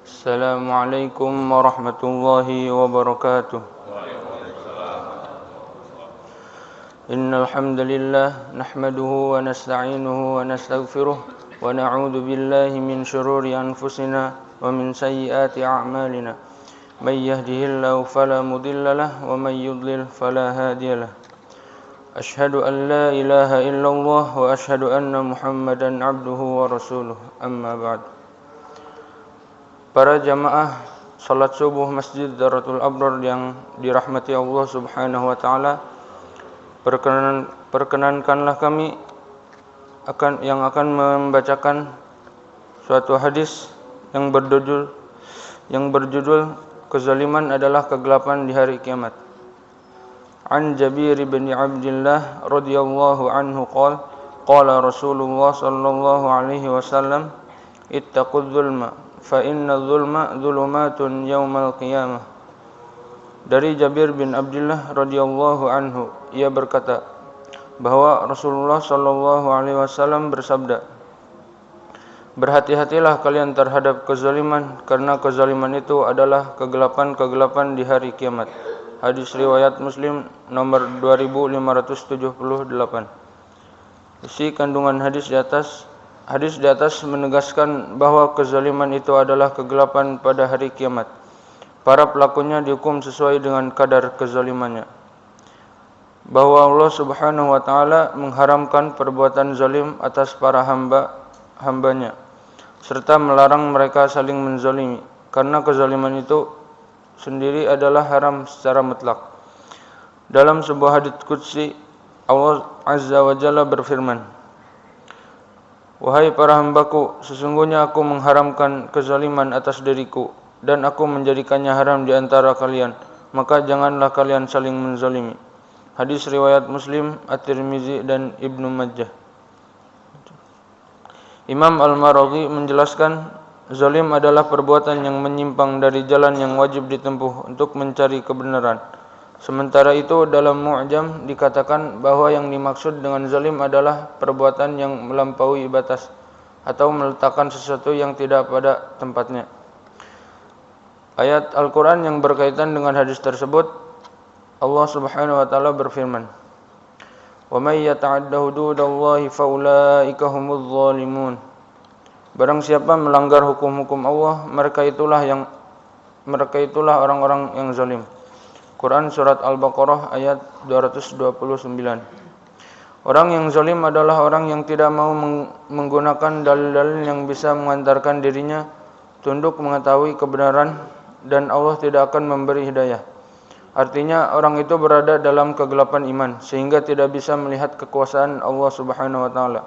Assalamualaikum warahmatullahi wabarakatuh. Innal hamdalillah nahmaduhu wa nasta'inuhu wa nastaghfiruh wa na'udzu billahi min shururi anfusina wa min sayyiati a'malina. May yahdihillahu fala mudilla lahu wa may yudlil fala hadiya lahu. Ashhadu an la ilaha illallah wa ashhadu anna Muhammadan abduhu wa rasuluh. Amma ba'd. Para jamaah salat subuh Masjid Darul Abrar yang dirahmati Allah Subhanahu wa taala, perkenankanlah kami akan membacakan suatu hadis yang berjudul kezaliman adalah kegelapan di hari kiamat. An Jabir bin Abdullah radhiyallahu anhu qala Rasulullah sallallahu alaihi wasallam ittaqudz zulma fa inna zulma dzulumatun yaumal qiyamah. Dari Jabir bin Abdullah radhiyallahu anhu, ia berkata bahwa Rasulullah sallallahu alaihi wasallam bersabda, berhati-hatilah kalian terhadap kezaliman, karena kezaliman itu adalah kegelapan-kegelapan di hari kiamat. Hadis riwayat Muslim nomor 2578. Isi kandungan hadis di atas menegaskan bahwa kezaliman itu adalah kegelapan pada hari kiamat. Para pelakunya dihukum sesuai dengan kadar kezalimannya. Bahwa Allah Subhanahu wa taala mengharamkan perbuatan zalim atas para hambanya, serta melarang mereka saling menzalimi, karena kezaliman itu sendiri adalah haram secara mutlak. Dalam sebuah hadits qudsi, Allah Azza wa Jalla berfirman, wahai para hambaku, sesungguhnya aku mengharamkan kezaliman atas diriku, dan aku menjadikannya haram di antara kalian, maka janganlah kalian saling menzalimi. Hadis riwayat Muslim, At-Tirmizi dan Ibnu Majah. Imam Al-Maraghi menjelaskan, zalim adalah perbuatan yang menyimpang dari jalan yang wajib ditempuh untuk mencari kebenaran. Sementara itu dalam Mu'jam dikatakan bahwa yang dimaksud dengan zalim adalah perbuatan yang melampaui batas atau meletakkan sesuatu yang tidak pada tempatnya. Ayat Al-Quran yang berkaitan dengan hadis tersebut, Allah Subhanahu wa taala berfirman, "Wa may yata'adda hududallahi faulaika humudz zalimun." Barang siapa melanggar hukum-hukum Allah, mereka itulah orang-orang yang zalim. Quran surat Al-Baqarah ayat 229. Orang yang zalim adalah orang yang tidak mau menggunakan dalil-dalil yang bisa mengantarkan dirinya tunduk mengetahui kebenaran, dan Allah tidak akan memberi hidayah. Artinya orang itu berada dalam kegelapan iman sehingga tidak bisa melihat kekuasaan Allah Subhanahu wa taala.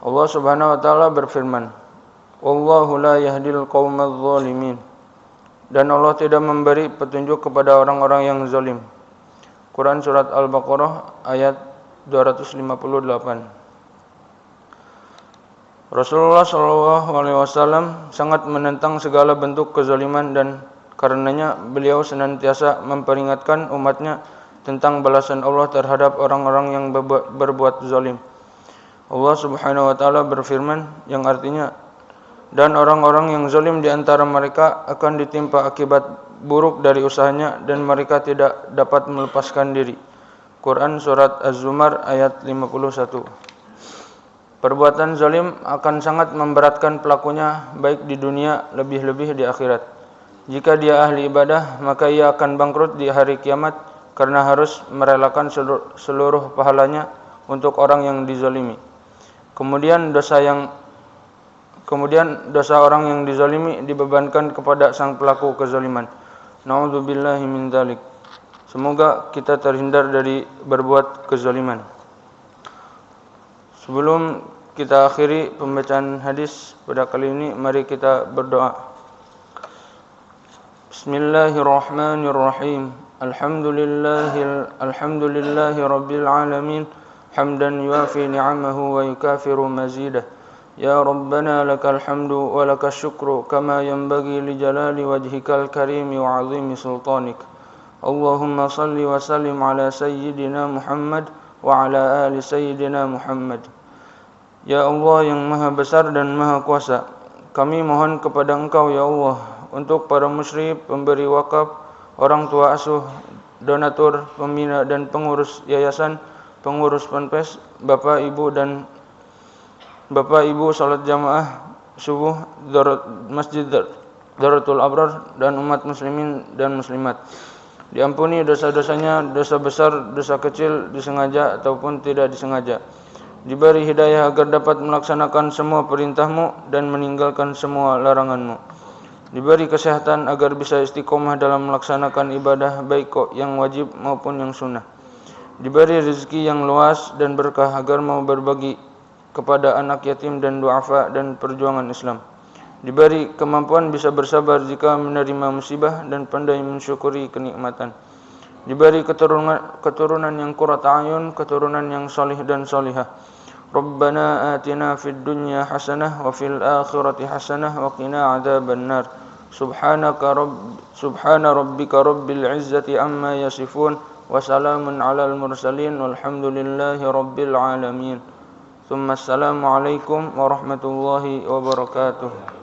Allah Subhanahu wa taala berfirman, "Wallahu la yahdil qaumadz zalimin." Dan Allah tidak memberi petunjuk kepada orang-orang yang zalim. Quran surat Al-Baqarah ayat 258. Rasulullah SAW sangat menentang segala bentuk kezaliman, dan karenanya beliau senantiasa memperingatkan umatnya tentang balasan Allah terhadap orang-orang yang berbuat zalim. Allah Subhanahu wa taala berfirman yang artinya, dan orang-orang yang zalim di antara mereka akan ditimpa akibat buruk dari usahanya, dan mereka tidak dapat melepaskan diri. Quran surat Az-Zumar ayat 51. Perbuatan zalim akan sangat memberatkan pelakunya baik di dunia, lebih-lebih di akhirat. Jika dia ahli ibadah, maka ia akan bangkrut di hari kiamat karena harus merelakan seluruh pahalanya untuk orang yang dizalimi. Kemudian dosa orang yang dizalimi dibebankan kepada sang pelaku kezaliman. Na'udzubillahi min dzalik. Semoga kita terhindar dari berbuat kezaliman. Sebelum kita akhiri pembacaan hadis pada kali ini, mari kita berdoa. Bismillahirrahmanirrahim. Alhamdulillahi rabbil alamin. Hamdan yuafi ni'amahu wa yukafiru mazidah. Ya Rabbana lakal hamdu wa lakal syukru kama yanbaghi li jalali wajhikal karimi wa azimi sultanik. Allahumma salli wa sallim ala sayyidina Muhammad wa ala ali sayyidina Muhammad. Ya Allah yang maha besar dan maha kuasa, Kami mohon kepada Engkau ya Allah untuk para musyrif, pemberi wakaf, orang tua asuh, donatur, pembina dan pengurus yayasan, pengurus ponpes, Bapak Ibu salat jamaah subuh Masjid Daratul Abrar dan umat muslimin dan muslimat. Diampuni dosa-dosanya, dosa besar, dosa kecil, disengaja ataupun tidak disengaja. Diberi hidayah agar dapat melaksanakan semua perintah-Mu dan meninggalkan semua larangan-Mu. Diberi kesehatan agar bisa istiqomah dalam melaksanakan ibadah baik yang wajib maupun yang sunnah. Diberi rezeki yang luas dan berkah agar mau berbagi kepada anak yatim dan duafa dan perjuangan Islam. Diberi kemampuan bisa bersabar jika menerima musibah dan pandai mensyukuri kenikmatan. Diberi keturunan yang qurrat a'yun, keturunan yang salih dan salihah. Rabbana atina fid dunya hasanah wa fil akhirati hasanah wa qina adzabannar. Subhana rabbika rabbil izzati amma yasifun wa salamun alal mursalin walhamdulillahi rabbil alamin. Assalamualaikum warahmatullahi wabarakatuh.